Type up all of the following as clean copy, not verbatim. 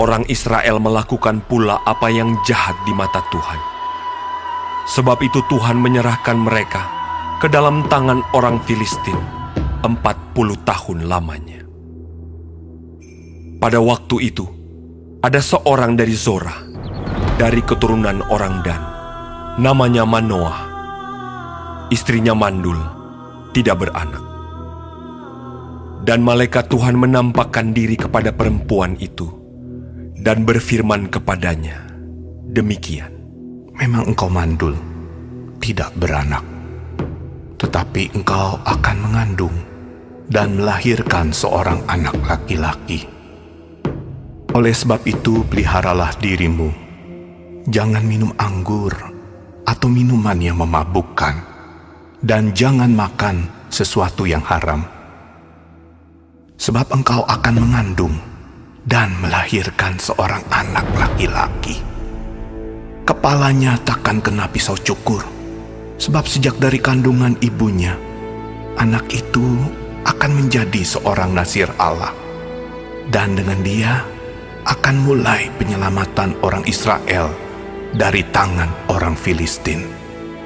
orang Israel melakukan pula apa yang jahat di mata Tuhan. Sebab itu Tuhan menyerahkan mereka ke dalam tangan orang Filistin 40 tahun lamanya. Pada waktu itu, ada seorang dari Zorah, dari keturunan orang Dan, namanya Manoah. Istrinya mandul, tidak beranak. Dan malaikat Tuhan menampakkan diri kepada perempuan itu dan berfirman kepadanya, demikian. Memang engkau mandul, tidak beranak, tetapi engkau akan mengandung dan melahirkan seorang anak laki-laki. Oleh sebab itu, peliharalah dirimu. Jangan minum anggur atau minuman yang memabukkan, dan jangan makan sesuatu yang haram. Sebab engkau akan mengandung dan melahirkan seorang anak laki-laki. Kepalanya takkan kena pisau cukur, sebab sejak dari kandungan ibunya, anak itu akan menjadi seorang nazir Allah. Dan dengan dia akan mulai penyelamatan orang Israel dari tangan orang Filistin.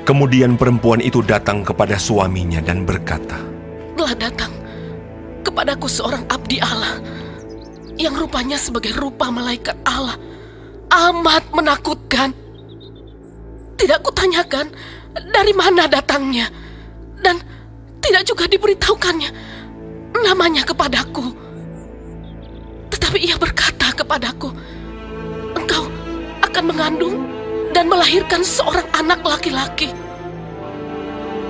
Kemudian perempuan itu datang kepada suaminya dan berkata, telah datang kepadaku seorang abdi Allah yang rupanya sebagai rupa malaikat Allah, amat menakutkan. Tidak kutanyakan dari mana datangnya, dan tidak juga diberitahukannya namanya kepadaku. Tetapi ia berkata kepadaku, engkau akan mengandung dan melahirkan seorang anak laki-laki.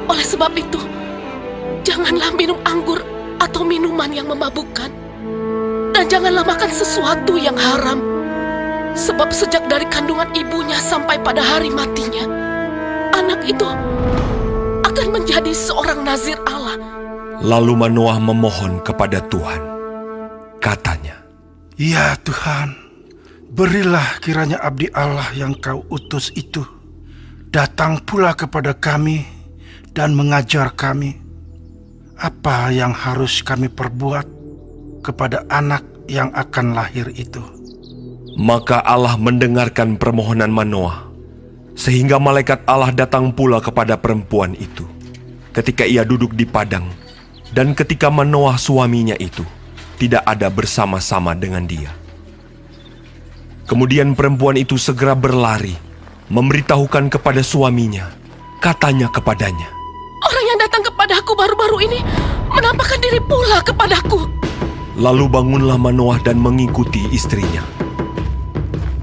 Oleh sebab itu, janganlah minum anggur atau minuman yang memabukkan, dan janganlah makan sesuatu yang haram. Sebab sejak dari kandungan ibunya sampai pada hari matinya, anak itu akan menjadi seorang nazir Allah. Lalu Manoah memohon kepada Tuhan. Katanya, ya Tuhan, berilah kiranya abdi Allah yang kau utus itu datang pula kepada kami dan mengajar kami apa yang harus kami perbuat kepada anak yang akan lahir itu. Maka Allah mendengarkan permohonan Manoah, sehingga malaikat Allah datang pula kepada perempuan itu ketika ia duduk di padang, dan ketika Manoah suaminya itu tidak ada bersama-sama dengan dia. Kemudian perempuan itu segera berlari, memberitahukan kepada suaminya. Katanya kepadanya, orang yang datang kepadaku baru-baru ini menampakkan diri pula kepadaku. Lalu bangunlah Manoah dan mengikuti istrinya.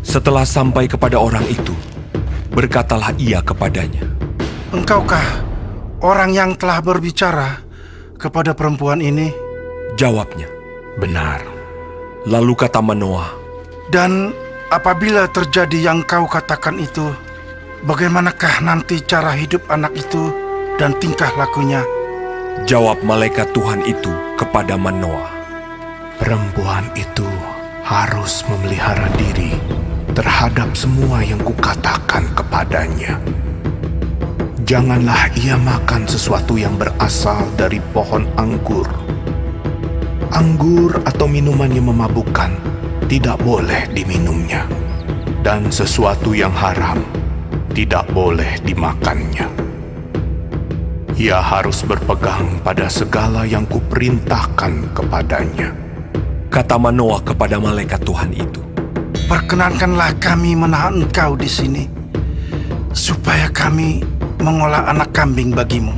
Setelah sampai kepada orang itu, berkatalah ia kepadanya, Engkaukah orang yang telah berbicara kepada perempuan ini? Jawabnya, Benar. lalu kata Manoah, Dan apabila terjadi yang kau katakan itu, bagaimanakah nanti cara hidup anak itu dan tingkah lakunya? jawab malaikat Tuhan itu kepada Manoah, Perempuan itu harus memelihara diri terhadap semua yang kukatakan kepadanya. Janganlah ia makan sesuatu yang berasal dari pohon anggur. Anggur atau minuman yang memabukkan tidak boleh diminumnya, dan sesuatu yang haram tidak boleh dimakannya. Ia harus berpegang pada segala yang kuperintahkan kepadanya. kata Manoah kepada malaikat Tuhan itu. Perkenankanlah kami menahan engkau di sini, supaya kami mengolah anak kambing bagimu.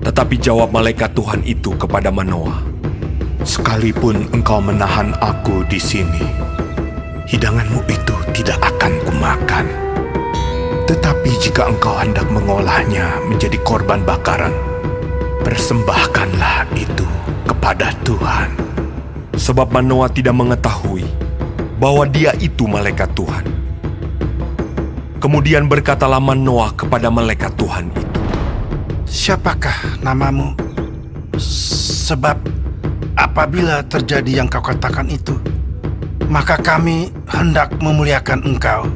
Tetapi jawab malaikat Tuhan itu kepada Manoah, Sekalipun engkau menahan aku di sini, hidanganmu itu tidak akan kumakan. Tetapi jika engkau hendak mengolahnya menjadi korban bakaran, persembahkanlah itu kepada Tuhan. sebab Manoah tidak mengetahui bahwa dia itu malaikat Tuhan. Kemudian berkatalah Manoah kepada malaikat Tuhan itu, Siapakah namamu? Sebab apabila terjadi yang kau katakan itu, maka kami hendak memuliakan engkau.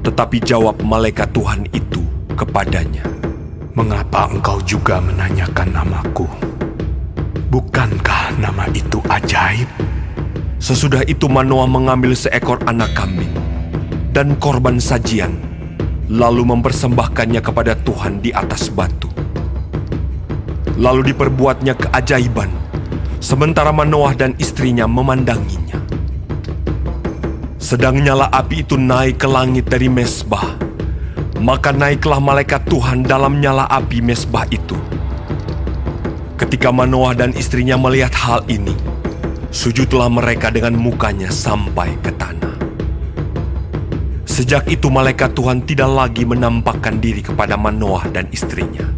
tetapi jawab malaikat Tuhan itu kepadanya, Mengapa engkau juga menanyakan namaku? Bukankah nama itu ajaib? Sesudah itu Manoah mengambil seekor anak kambing dan korban sajian, lalu mempersembahkannya kepada Tuhan di atas batu. Lalu diperbuatnya keajaiban, sementara Manoah dan istrinya memandanginya. Sedang nyala api itu naik ke langit dari mezbah, maka naiklah malaikat Tuhan dalam nyala api mezbah itu. Ketika Manoah dan istrinya melihat hal ini, sujudlah mereka dengan mukanya sampai ke tanah. Sejak itu malaikat Tuhan tidak lagi menampakkan diri kepada Manoah dan istrinya.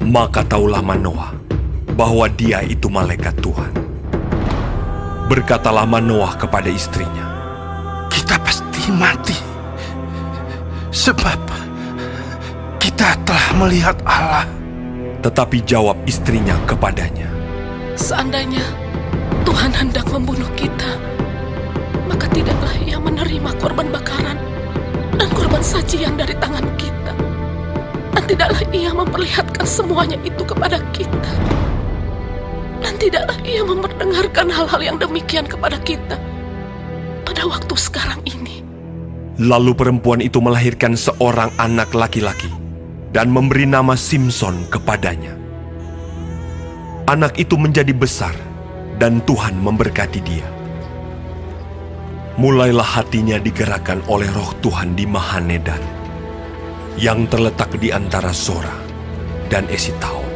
Maka taulah Manoah bahwa dia itu malaikat Tuhan. Berkatalah Manoah kepada istrinya, Kita pasti mati, sebab kita telah melihat Allah. tetapi jawab istrinya kepadanya, Seandainya Tuhan hendak membunuh kita, maka tidaklah Ia menerima korban bakaran dan korban sajian dari tangan kita. Dan tidaklah Ia memperlihatkan semuanya itu kepada kita. Dan tidaklah Ia memperdengarkan hal-hal yang demikian kepada kita pada waktu sekarang ini. Lalu perempuan itu melahirkan seorang anak laki-laki dan memberi nama Simson kepadanya. Anak itu menjadi besar dan Tuhan memberkati dia. Mulailah hatinya digerakkan oleh Roh Tuhan di Mahanedan, yang terletak di antara Zora dan Esitaol.